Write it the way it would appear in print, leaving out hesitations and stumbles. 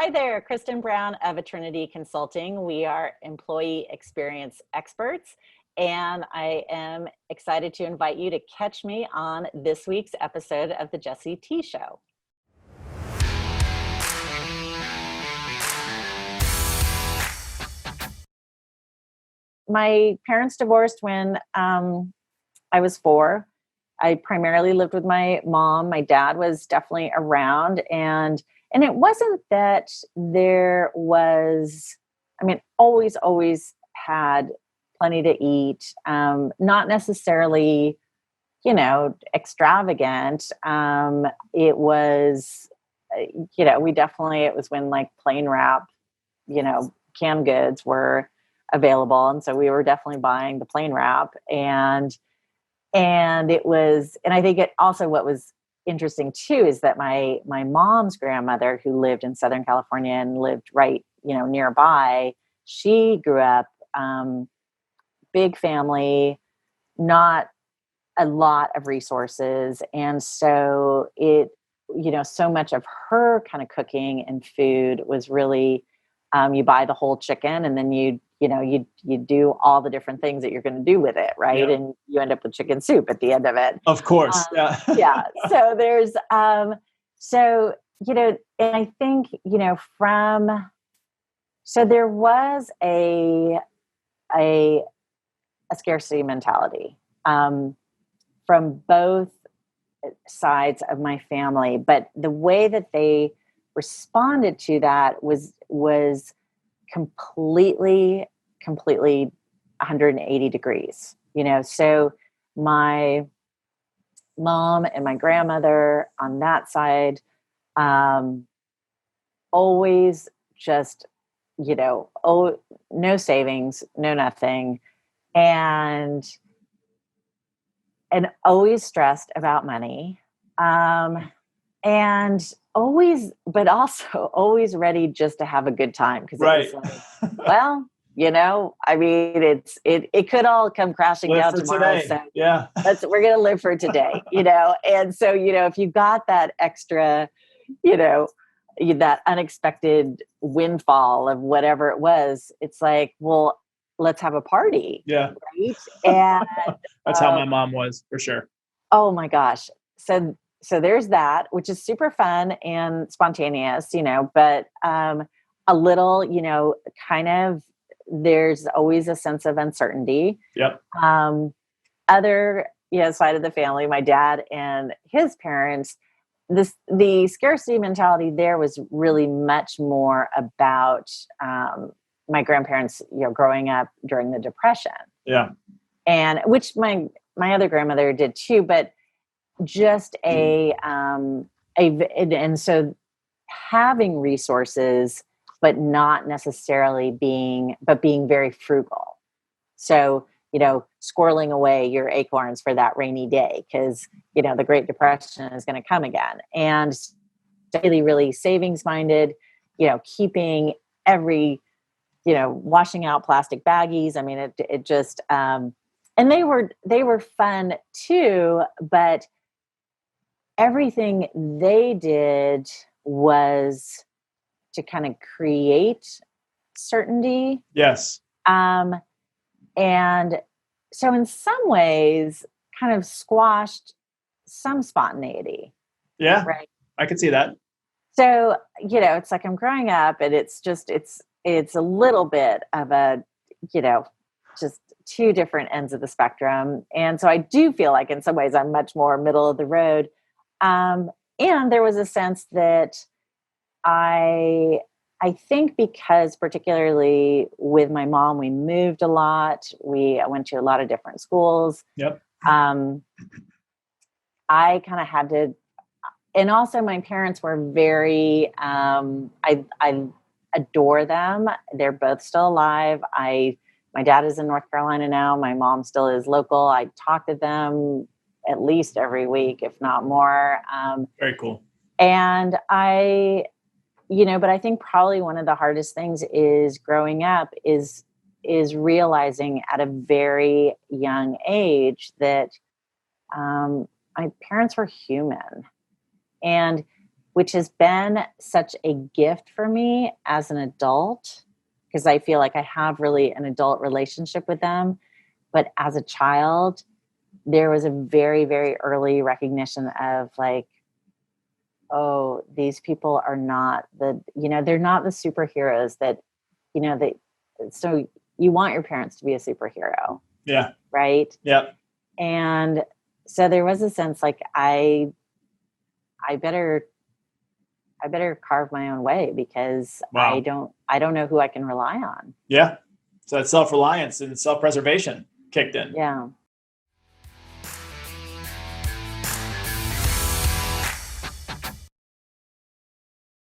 Hi there, Kristan Browne of Trinity Consulting. We are employee experience experts, and I am excited to invite you to catch me on this week's episode of the Jessie T Show. My parents divorced when I was 4. I primarily lived with my mom. My dad was definitely around, and it wasn't that there was, always had plenty to eat. Not necessarily, extravagant. It was, it was when like plain wrap, canned goods were available. And so we were definitely buying the plain wrap, and I think it also, what was interesting too, is that my mom's grandmother, who lived in Southern California and lived right, nearby, she grew up, big family, not a lot of resources. And so so much of her kind of cooking and food was really, you buy the whole chicken and then you do all the different things that you're going to do with it. Right. Yeah. And you end up with chicken soup at the end of it. Of course. Yeah. Yeah. So there's, and I think, so there was a scarcity mentality, from both sides of my family, but the way that they responded to that was completely 180 degrees, so my mom and my grandmother on that side, always just, no savings, no nothing. And always stressed about money. And always, but also always ready just to have a good time. Cause Right. it was like, well, it could all come crashing Live down for tomorrow. today. So Yeah. we're going to live for today, And so, if you got that extra, that unexpected windfall of whatever it was, it's like, well, let's have a party. Yeah. Right. And that's how my mom was, for sure. oh my gosh. So there's that, which is super fun and spontaneous, but a little, kind of, there's always a sense of uncertainty. Yep. Other, side of the family, my dad and his parents, the scarcity mentality there was really much more about my grandparents, growing up during the Depression. Yeah. And which my other grandmother did too, but just and so having resources, but not necessarily being very frugal. So, squirreling away your acorns for that rainy day, because, the Great Depression is going to come again. And really, really savings minded, keeping every, washing out plastic baggies. I mean, it just, and they were fun too, but everything they did was to kind of create certainty. Yes. And so in some ways kind of squashed some spontaneity. Yeah. Right. I could see that. So, it's like I'm growing up, and it's a little bit of a, just two different ends of the spectrum. And so I do feel like in some ways I'm much more middle of the road. And there was a sense that I think, because particularly with my mom, we moved a lot. I went to a lot of different schools. Yep. I kind of had to, and also my parents were very, I adore them. They're both still alive. My dad is in North Carolina now. My mom still is local. I talk to them at least every week, if not more. Very cool. And but I think probably one of the hardest things is growing up is realizing at a very young age that my parents were human. And which has been such a gift for me as an adult, because I feel like I have really an adult relationship with them. But as a child, there was a very, very early recognition of like, oh, these people are not they're not the superheroes that, they, so you want your parents to be a superhero. Yeah. Right. Yeah. And so there was a sense like I better carve my own way, because Wow. I don't know who I can rely on. Yeah. So that self-reliance and self-preservation kicked in. Yeah.